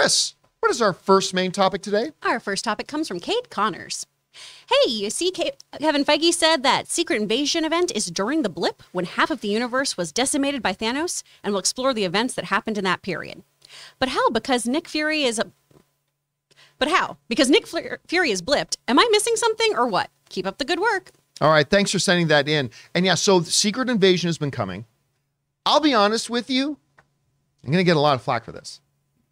Chris, what is our first main topic today? Our first topic comes from Cade Connors. Hey, you see, Kevin Feige said that Secret Invasion event is during the blip when half of the universe was decimated by Thanos, and will explore the events that happened in that period. But how? Because Nick Fury is blipped. Am I missing something or what? Keep up the good work. All right, thanks for sending that in. And yeah, so Secret Invasion has been coming. I'll be honest with you, I'm going to get a lot of flack for this.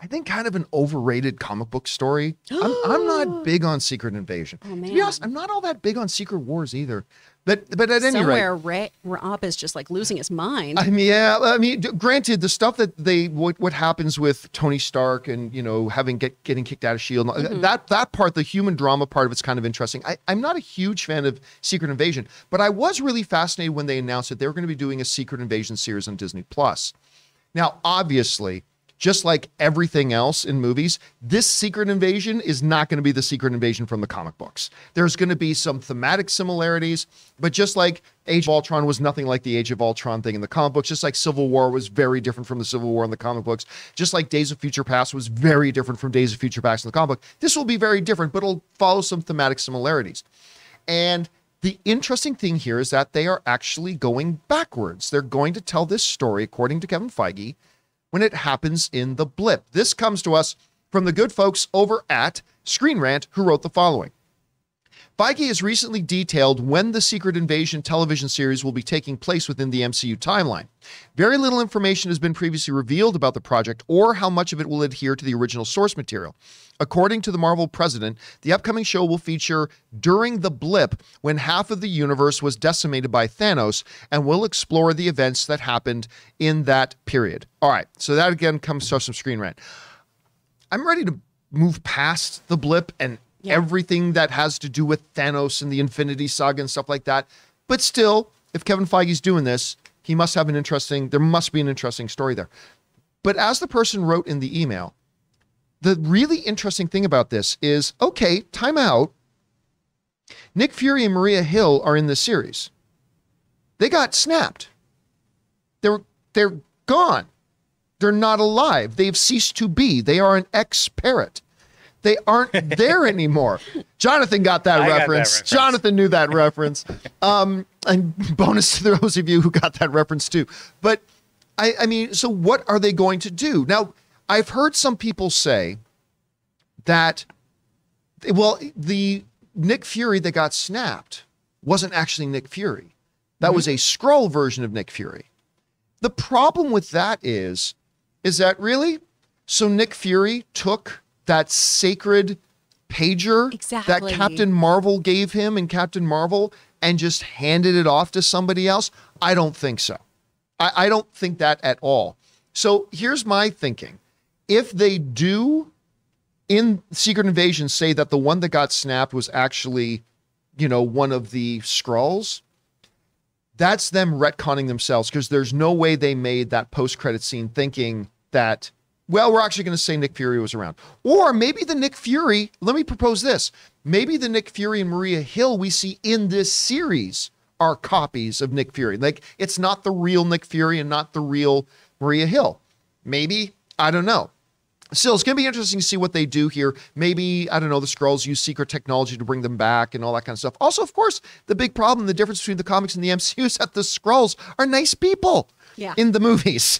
I think kind of an overrated comic book story. I'm not big on Secret Invasion. Oh, man. To be honest, I'm not all that big on Secret Wars either. But at any Somewhere rate, Rob is just like losing his mind. I mean, yeah. I mean, granted, the stuff that what happens with Tony Stark and getting kicked out of Shield, that part, the human drama part of it's kind of interesting. I'm not a huge fan of Secret Invasion, but I was really fascinated when they announced that they were going to be doing a Secret Invasion series on Disney Plus. Now, obviously, just like everything else in movies, this Secret Invasion is not going to be the Secret Invasion from the comic books. There's going to be some thematic similarities, but just like Age of Ultron was nothing like the Age of Ultron thing in the comic books, just like Civil War was very different from the Civil War in the comic books, just like Days of Future Past was very different from Days of Future Past in the comic book, this will be very different, but it'll follow some thematic similarities. And the interesting thing here is that they are actually going backwards. They're going to tell this story, according to Kevin Feige, when it happens in the blip. This comes to us from the good folks over at Screen Rant, who wrote the following. Feige has recently detailed when the Secret Invasion television series will be taking place within the MCU timeline. Very little information has been previously revealed about the project or how much of it will adhere to the original source material. According to the Marvel president, the upcoming show will feature during the blip when half of the universe was decimated by Thanos, and will explore the events that happened in that period. All right, so that again comes to us from Screen Rant. I'm ready to move past the blip and everything that has to do with Thanos and the Infinity Saga and stuff like that. But still, if Kevin Feige's doing this, there must be an interesting story there. But as the person wrote in the email, the really interesting thing about this is, okay, time out. Nick Fury and Maria Hill are in this series. They got snapped. They're gone. They're not alive. They've ceased to be. They are an ex-parrot. They aren't there anymore. Jonathan got that reference. Jonathan knew that reference. And bonus to those of you who got that reference too. But I mean, so what are they going to do? Now, I've heard some people say that, well, the Nick Fury that got snapped wasn't actually Nick Fury. That was a Skrull version of Nick Fury. The problem with that is that really? So Nick Fury took that sacred pager that Captain Marvel gave him in Captain Marvel and just handed it off to somebody else? I don't think so. I don't think that at all. So here's my thinking. If they do in Secret Invasion say that the one that got snapped was actually, one of the Skrulls, that's them retconning themselves, because there's no way they made that post-credit scene thinking that, well, we're actually going to say Nick Fury was around. Or maybe the Nick Fury, let me propose this. Maybe the Nick Fury and Maria Hill we see in this series are copies of Nick Fury. Like, it's not the real Nick Fury and not the real Maria Hill. Maybe, I don't know. Still, it's going to be interesting to see what they do here. Maybe, I don't know, the Skrulls use secret technology to bring them back and all that kind of stuff. Also, of course, the big problem, the difference between the comics and the MCU is that the Skrulls are nice people. In the movies.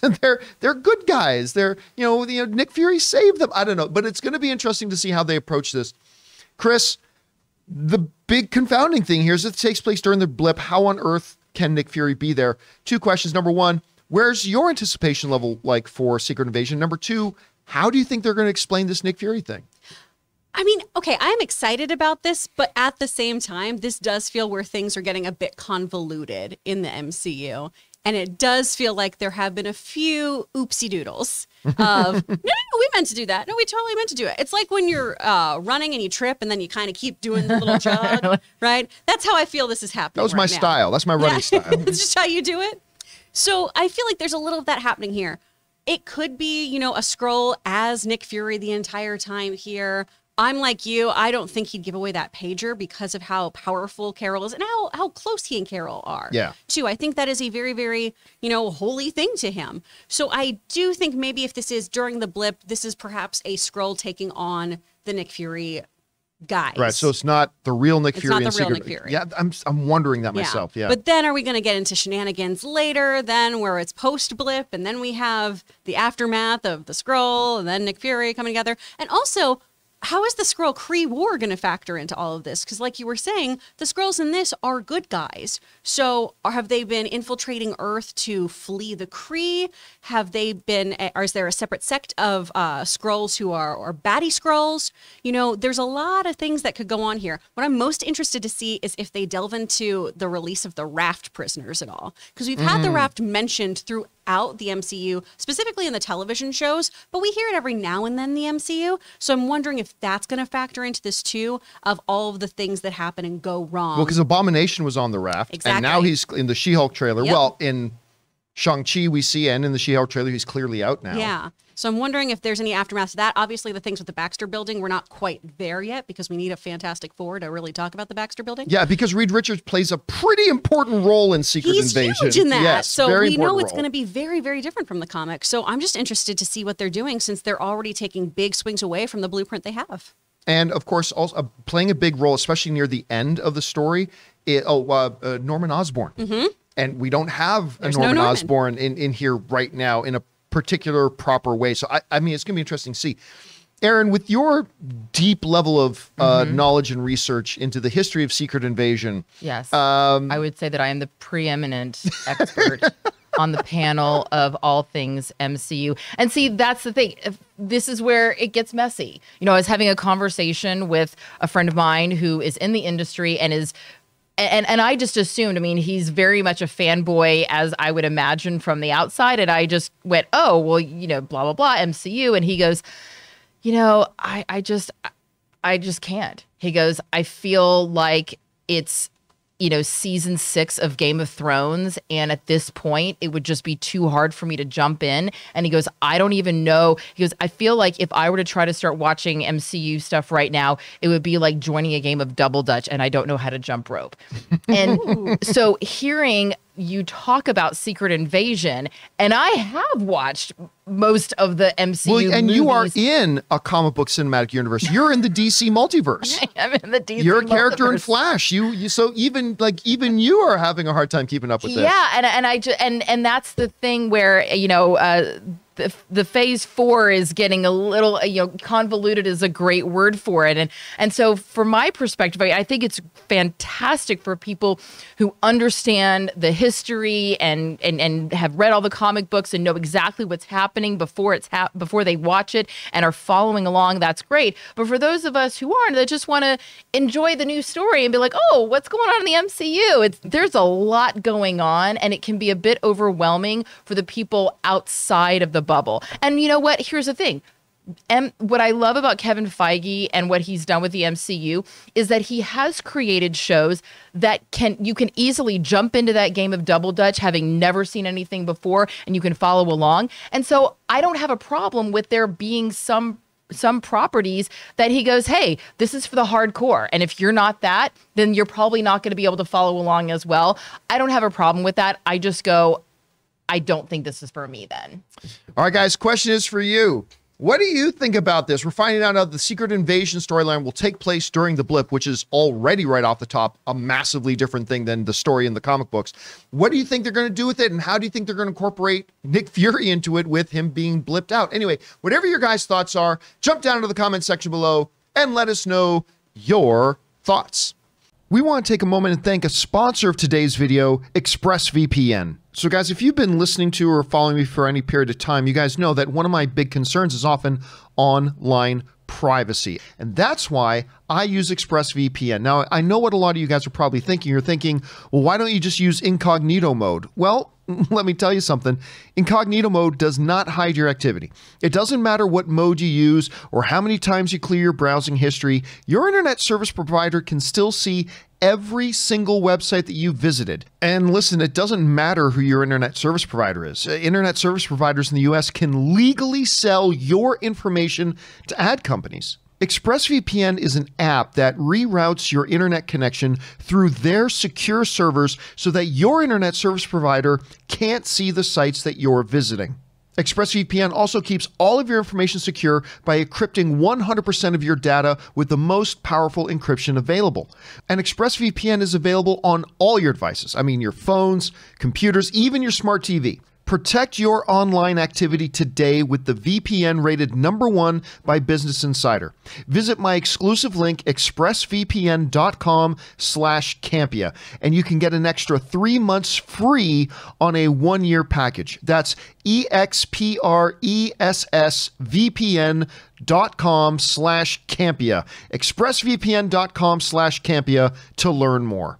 They're good guys. They're, Nick Fury saved them. I don't know, but it's going to be interesting to see how they approach this. Chris, the big confounding thing here is it takes place during the blip. How on earth can Nick Fury be there? Two questions. Number one, where's your anticipation level like for Secret Invasion? Number two, how do you think they're going to explain this Nick Fury thing? I mean, okay, I'm excited about this, but at the same time, this does feel where things are getting a bit convoluted in the MCU. And it does feel like there have been a few oopsie doodles of, no, we meant to do that. No, we totally meant to do it. It's like when you're running and you trip and then you kind of keep doing the little jog, right? That's how I feel this is happening. That was my style. That's my running style. It's just how you do it. So I feel like there's a little of that happening here. It could be, a Skrull as Nick Fury the entire time here. I'm like you. I don't think he'd give away that pager because of how powerful Carol is and how close he and Carol are. Yeah. Too. I think that is a very, very, holy thing to him. So I do think maybe if this is during the blip, this is perhaps a Skrull taking on the Nick Fury guys. Right. So it's not the real Nick Fury. It's not the real Nick Fury. Yeah, I'm wondering that myself. Yeah. But then are we going to get into shenanigans later then where it's post blip and then we have the aftermath of the Skrull and then Nick Fury coming together? And also, how is the Skrull Kree War going to factor into all of this? Because like you were saying, the Skrulls in this are good guys. So have they been infiltrating Earth to flee the Kree? Have they been, or is there a separate sect of Skrulls who are baddie Skrulls? There's a lot of things that could go on here. What I'm most interested to see is if they delve into the release of the Raft prisoners at all. Because we've had the Raft mentioned throughout the MCU, specifically in the television shows, but we hear it every now and then in the MCU. So I'm wondering if that's going to factor into this too, of all of the things that happen and go wrong. Well, because Abomination was on the Raft, exactly. And now he's in the She-Hulk trailer. Yep. Well, in Shang-Chi we see, and in the She-Hulk trailer, he's clearly out now. Yeah. So I'm wondering if there's any aftermath to that. Obviously, the things with the Baxter Building, we're not quite there yet because we need a Fantastic Four to really talk about the Baxter Building. Yeah, because Reed Richards plays a pretty important role in Secret Invasion. He's huge in that. Yes, so very we know important it's going to be very, very different from the comic. So I'm just interested to see what they're doing since they're already taking big swings away from the blueprint they have. And of course, also playing a big role, especially near the end of the story, Norman Osborn. Mm-hmm. And we don't have There's a Norman no Norman Osborn in here right now in a particular proper way. So I mean, it's going to be interesting to see. Aaron, with your deep level of knowledge and research into the history of Secret Invasion. Yes. I would say that I am the preeminent expert on the panel of all things MCU. And see, that's the thing. This is where it gets messy. I was having a conversation with a friend of mine who is in the industry and is And I just assumed, he's very much a fanboy, as I would imagine from the outside. And I just went, oh, well, blah, blah, blah, MCU. And he goes, I just can't. He goes, I feel like it's, season 6 of Game of Thrones. And at this point, it would just be too hard for me to jump in. And he goes, I don't even know. He goes, I feel like if I were to try to start watching MCU stuff right now, it would be like joining a game of double dutch and I don't know how to jump rope. And so hearing you talk about Secret Invasion, and I have watched most of the MCU and movies. You are in a comic book cinematic universe. You're in the DC multiverse. I'm in the DC You're a character in multiverse. Flash. You so even you are having a hard time keeping up with this. Yeah, and that's the thing where the phase 4 is getting a little convoluted is a great word for it, and so from my perspective, I think it's fantastic for people who understand the history and have read all the comic books and know exactly what's happening before they watch it and are following along. That's great. But for those of us who aren't, that just want to enjoy the new story and be like, oh, what's going on in the MCU? There's a lot going on, and it can be a bit overwhelming for the people outside of the bubble. And you know what? Here's the thing. What I love about Kevin Feige and what he's done with the MCU is that he has created shows that you can easily jump into that game of double dutch, having never seen anything before, and you can follow along. And so I don't have a problem with there being some properties that he goes, hey, this is for the hardcore. And if you're not that, then you're probably not going to be able to follow along as well. I don't have a problem with that. I just go, I don't think this is for me then. All right, guys, question is for you. What do you think about this? We're finding out now the Secret Invasion storyline will take place during the blip, which is already right off the top a massively different thing than the story in the comic books. What do you think they're going to do with it, and how do you think they're going to incorporate Nick Fury into it with him being blipped out? Anyway, whatever your guys' thoughts are, jump down to the comment section below and let us know your thoughts. We want to take a moment and thank a sponsor of today's video, ExpressVPN. So guys, if you've been listening to or following me for any period of time, you guys know that one of my big concerns is often online privacy. And that's why I use ExpressVPN. Now, I know what a lot of you guys are probably thinking. You're thinking, well, why don't you just use incognito mode? Well, let me tell you something. Incognito mode does not hide your activity. It doesn't matter what mode you use or how many times you clear your browsing history. Your internet service provider can still see every single website that you visited. And listen, it doesn't matter who your internet service provider is. Internet service providers in the US can legally sell your information to ad companies. ExpressVPN is an app that reroutes your internet connection through their secure servers so that your internet service provider can't see the sites that you're visiting. ExpressVPN also keeps all of your information secure by encrypting 100% of your data with the most powerful encryption available. And ExpressVPN is available on all your devices. I mean, your phones, computers, even your smart TV. Protect your online activity today with the VPN rated #1 by Business Insider. Visit my exclusive link, expressvpn.com/Campea, and you can get an extra 3 months free on a 1-year package. That's expressvpn.com/Campea, expressvpn.com/Campea to learn more.